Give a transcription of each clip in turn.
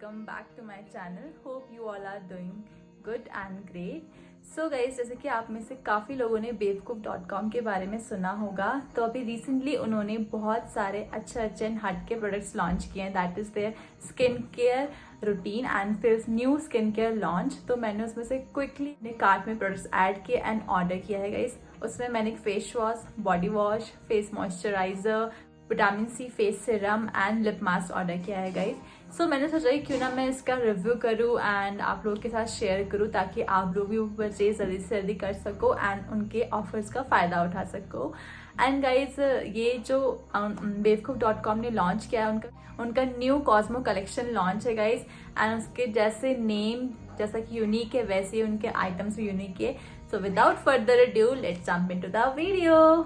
welcome back to my channel. Hope you all are doing good and great. So guys, जैसे कि आप में से काफ़ी लोगों ने bewkuf.com के बारे में सुना होगा, तो अभी रिसेंटली उन्होंने बहुत सारे अच्छे हट के प्रोडक्ट्स लॉन्च किए हैं. That is their skin care routine and फिर न्यू स्किन केयर लॉन्च. तो मैंने उसमें से क्विकली अपने कार्ट में प्रोडक्ट्स ऐड किए एंड ऑर्डर किया है गाइस. उसमें मैंने एक face wash, body wash, face moisturiser, vitamin C face serum and lip mask order किया है गाइस. सो मैंने सोचा कि क्यों ना मैं इसका रिव्यू करूं एंड आप लोगों के साथ शेयर करूं ताकि आप लोग भी परचेज जल्दी से जल्दी कर सको एंड उनके ऑफर्स का फ़ायदा उठा सको. एंड गाइज ये जो bewkuf.com ने लॉन्च किया है उनका न्यू कॉस्मो कलेक्शन लॉन्च है गाइज. एंड उसके जैसे नेम जैसा कि यूनिक है वैसे ही उनके आइटम्स भी यूनिक है. So without further adieu let's jump into the video.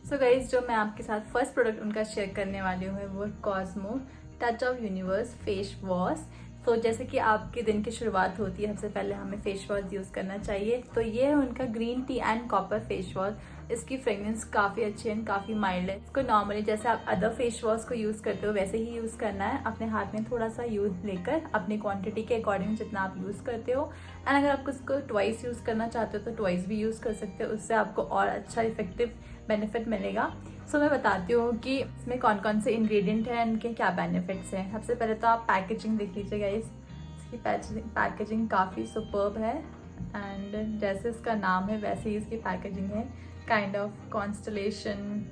So guys जो मैं आपके साथ फर्स्ट प्रोडक्ट उनका शेयर करने वाली हूँ वो Cosmo touch of universe face wash. तो जैसे कि आपके दिन की शुरुआत होती है सबसे पहले हमें फेस वॉश यूज़ करना चाहिए. तो ये है उनका green tea and copper face wash. इसकी फ्रेगनेंस काफ़ी अच्छी है, काफ़ी माइल्ड है. इसको नॉर्मली जैसे आप अदर फेस वॉश को यूज़ करते हो वैसे ही यूज़ करना है. अपने हाथ में थोड़ा सा यूज़ लेकर अपनी क्वांटिटी के अकॉर्डिंग जितना आप यूज़ करते हो. एंड अगर आपको इसको ट्वाइस यूज़ करना चाहते हो तो ट्वाइस भी यूज़ कर सकते हो. उससे आपको और अच्छा इफेक्टिव बेनिफिट मिलेगा. सो मैं बताती हूँ कि इसमें कौन कौन से इंग्रेडिएंट हैं, इनके क्या बेनिफिट्स हैं. सबसे पहले तो आप पैकेजिंग देख लीजिए गाइस. इसकी पैकेजिंग काफ़ी सुपर्ब है एंड जैसे इसका नाम है वैसे ही इसकी पैकेजिंग है. Kind of constellation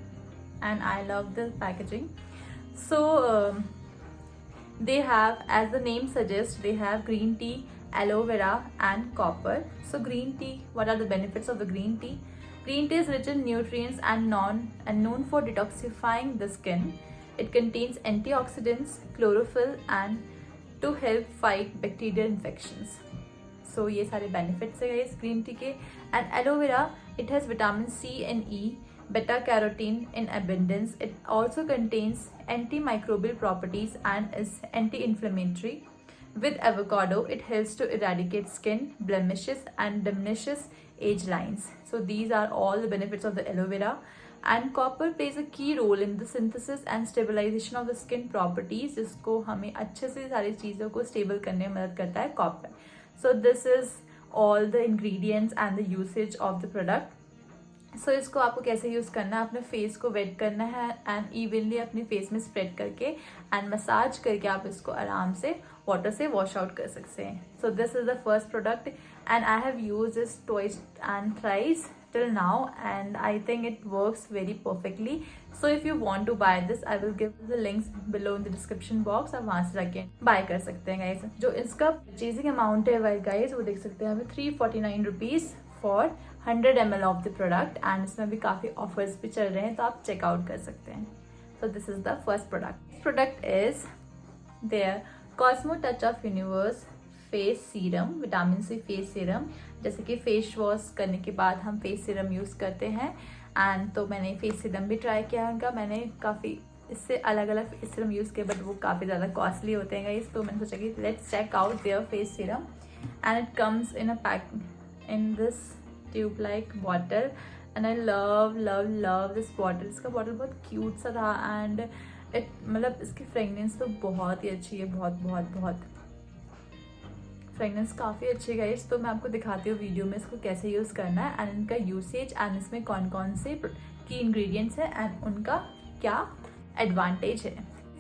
and I love the packaging. So they have, as the name suggests, they have green tea, aloe vera and copper. So green tea, what are the benefits of the green tea? Green tea is rich in nutrients and known for detoxifying the skin. It contains antioxidants, chlorophyll and to help fight bacterial infections. So ये सारे benefits है इस green tea के. And aloe vera, it has vitamin C and E, beta carotene in abundance. It also contains antimicrobial properties and is anti-inflammatory. With avocado, it helps to eradicate skin blemishes and diminishes age lines. So these are all the benefits of the aloe vera. And copper plays a key role in the synthesis and stabilization of the skin properties. जिसको हमें अच्छे से सारी चीज़ों को stable करने में मदद करता है copper. So this is all the ingredients and the usage of the product. सो इसको आपको कैसे यूज़ करना है, अपने फेस को वेट करना है एंड इवनली अपने फेस में स्प्रेड करके एंड मसाज करके आप इसको आराम से वाटर से वॉश आउट कर सकते हैं. So this is the first product and I have use this twice and thrice till now and I think it works very perfectly. So if you want to buy this I will give the links below in the description box. आप वहाँ से जाके bye कर सकते हैं guys. जो इसका purchasing amount है गाइज वो देख सकते हैं हमें 349 rupees for 100 ml of the product. And इसमें भी काफ़ी ऑफर्स भी चल रहे हैं तो आप चेकआउट कर सकते हैं. So this is the first product. Product is their Cosmo Touch of Universe face serum, vitamin C face serum. जैसे कि फेस वॉश करने के बाद हम फेस सीरम यूज़ करते हैं एंड तो मैंने फेस सीरम भी ट्राई किया उनका. मैंने काफ़ी इससे अलग अलग फेस सीरम यूज़ किए बट वो काफ़ी ज़्यादा कॉस्टली होते हैं गाइस. तो मैंने सोचा कि let's check out their face serum and it comes in a pack in this tube like bottle and I love love love this bottle. इसका बॉटल बहुत क्यूट सा था एंड इट मतलब इसकी फ्रेगनेंस तो बहुत ही अच्छी है. बहुत बहुत बहुत फ्रेगनेंस काफ़ी अच्छी है गाइस. तो मैं आपको दिखाती हूँ वीडियो में इसको कैसे यूज़ करना है एंड इनका यूसेज एंड इसमें कौन कौन से की इंग्रेडिएंट्स है एंड उनका क्या एडवांटेज है.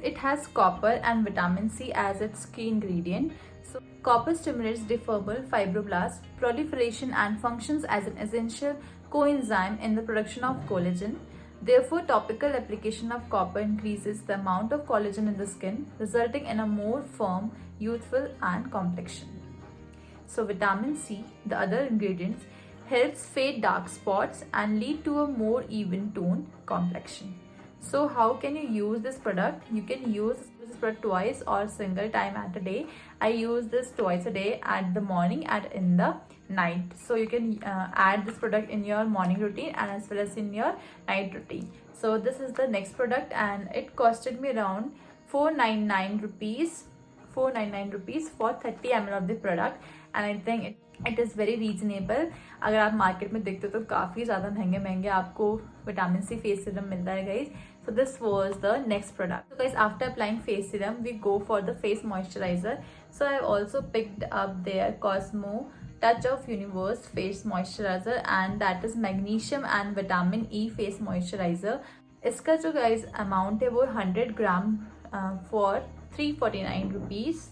It has copper and vitamin C as its key ingredient. So copper stimulates deferral fibroblast proliferation and functions as an essential coenzyme in the production of collagen. Therefore, topical application of copper increases the amount of collagen in the skin, resulting in a more firm, youthful and complexion. So vitamin C, the other ingredients, helps fade dark spots and lead to a more even toned complexion. So how can you use this product? You can use this product twice or single time at a day. I use this twice a day, at the morning and in the night. So you can add this product in your morning routine and as well as in your night routine. So this is the next product and it costed me around 499 rupees for 30 ml of the product and I think it it is very reasonable. अगर आप market में देखते हो तो काफ़ी ज़्यादा महंगे महंगे आपको विटामिन सी फेस सीरम मिलता है guys. So this was the next product. So guys, after applying face serum, we go for the face moisturizer. So I have also picked up their Cosmo Touch of Universe face moisturizer, and that is magnesium and vitamin E face moisturizer. इसका जो guys amount है वो 100 ग्राम for 349 rupees.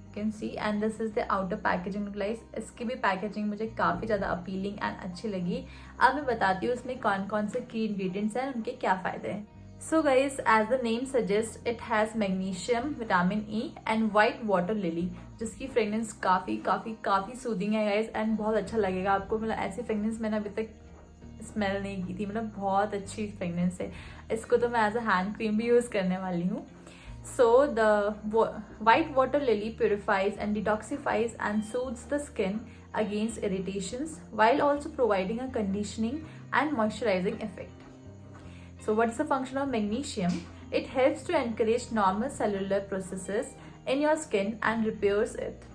You can see, and this is the outer packaging guys. इसकी भी packaging मुझे काफ़ी ज़्यादा appealing and अच्छी लगी। अब मैं बताती हूँ इसमें कौन कौन से की इंग्रेडिएंट्स हैं, उनके क्या फ़ायदे हैं। So guys, as the name suggests, it has magnesium, vitamin E and white water lily, जिसकी फ्रेगनेंस काफ़ी सूदिंग है गाइज एंड बहुत अच्छा लगेगा आपको। मतलब ऐसी फ्रेगनेंस मैंने अभी तक स्मेल नहीं की थी, मतलब बहुत अच्छी फ्रेगनेंस है। इसको तो मैं एज अ हैंड क्रीम भी यूज़ करने वाली हूँ। So the white water lily purifies and detoxifies and soothes the skin against irritations while also providing a conditioning and moisturizing effect. So what is the function of magnesium? It helps to encourage normal cellular processes in your skin and repairs it.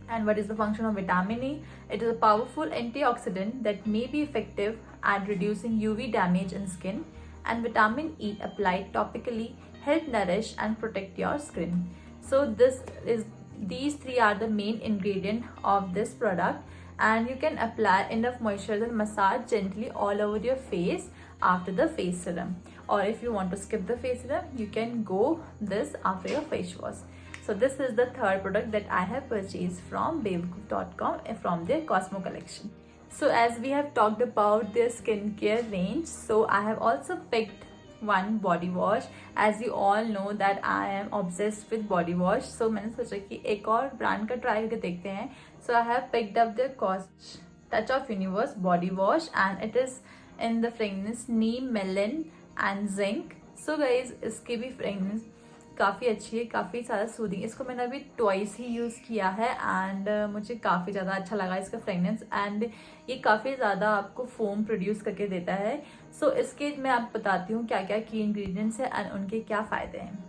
And what is the function of vitamin E? It is a powerful antioxidant that may be effective at reducing UV damage in skin. And vitamin E applied topically help nourish and protect your skin. So these three are the main ingredient of this product, and you can apply enough moisturizer and massage gently all over your face after the face serum. Or if you want to skip the face serum, you can go this after your face wash. So this is the third product that I have purchased from BabeCook.com from their Cosmo collection. So as we have talked about their skincare range, so I have also picked one body wash. As you all know that I am obsessed with body wash. So मैंने सोचा कि एक और brand का try करके देखते हैं. So I have picked up the Cosmo Touch of Universe body wash, and it is in the fragrance neem, melon and zinc. So guys, इसकी भी fragrance काफ़ी अच्छी है, काफ़ी ज़्यादा सूदिंग। इसको मैंने अभी ट्वाइस ही यूज़ किया है एंड मुझे काफ़ी ज़्यादा अच्छा लगा इसका फ्रेगनेंस, एंड ये काफ़ी ज़्यादा आपको फोम प्रोड्यूस करके देता है। सो इसके मैं आपको बताती हूँ क्या क्या की इंग्रेडिएंट्स है एंड उनके क्या फ़ायदे हैं।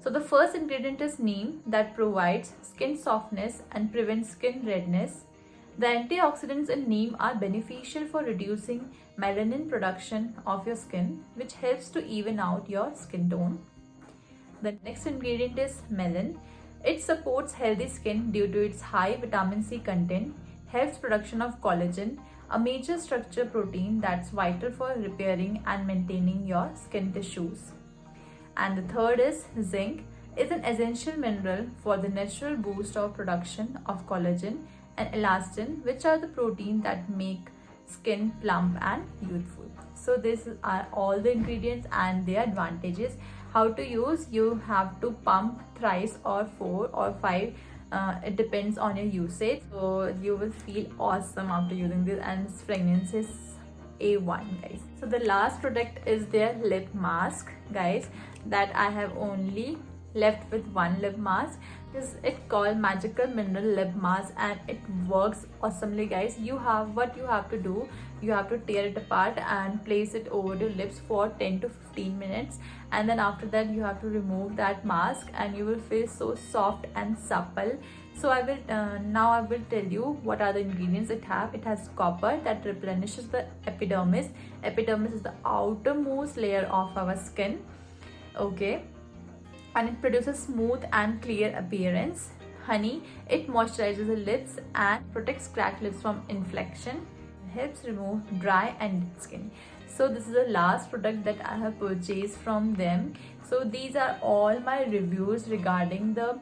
So the first ingredient is neem that provides skin softness and prevents skin redness. The antioxidants in neem are beneficial for reducing melanin production of your skin, which helps to even out your skin tone. The next ingredient is melon. It supports healthy skin due to its high vitamin C content, helps production of collagen, a major structure protein that's vital for repairing and maintaining your skin tissues. And the third is zinc. Is an essential mineral for the natural boost of production of collagen and elastin, which are the proteins that make skin plump and youthful. So these are all the ingredients and their advantages. How to use? You have to pump thrice or 4 or 5. It depends on your usage. So you will feel awesome after using this, and its fragrance is A1 guys. So the last product is their lip mask guys, that I have only left with one lip mask. Is it called Magical Mineral Lip Mask, and it works awesomely guys. What you have to do, you have to tear it apart and place it over your lips for 10 to 15 minutes, and then after that you have to remove that mask and you will feel so soft and supple. So I will now I will tell you what are the ingredients it have. It has copper that replenishes the epidermis. Epidermis is the outermost layer of our skin, okay, and it produces smooth and clear appearance. Honey, it moisturizes the lips and protects cracked lips from infection, helps remove dry and dead skin. So this is the last product that I have purchased from them. So these are all my reviews regarding the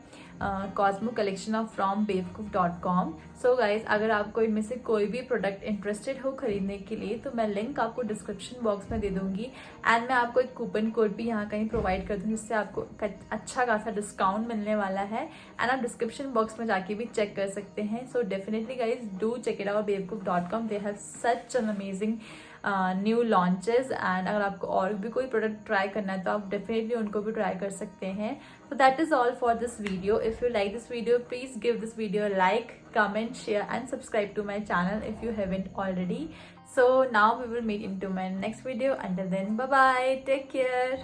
Cosmo collection of from BabeCook.com. So guys, अगर आपको इनमें से कोई भी product interested हो खरीदने के लिए तो मैं लिंक आपको डिस्क्रिप्शन बॉक्स में दे दूंगी, एंड मैं आपको एक कूपन कोड भी यहाँ कहीं प्रोवाइड कर दूँगी जिससे आपको अच्छा खासा डिस्काउंट मिलने वाला है, एंड आप डिस्क्रिप्शन बॉक्स में जाके भी चेक कर सकते हैं. So definitely guys do check it out BabeCook.com. They have such an amazing new launches, and अगर आपको और भी कोई प्रोडक्ट ट्राई करना है तो आप डेफिनेटली उनको भी ट्राई कर सकते हैं. So that is all for this video. If you like this video, please give this video a like, comment, share and subscribe to my channel if you haven't already. So now we will meet into my next video. Until then, bye bye, take care.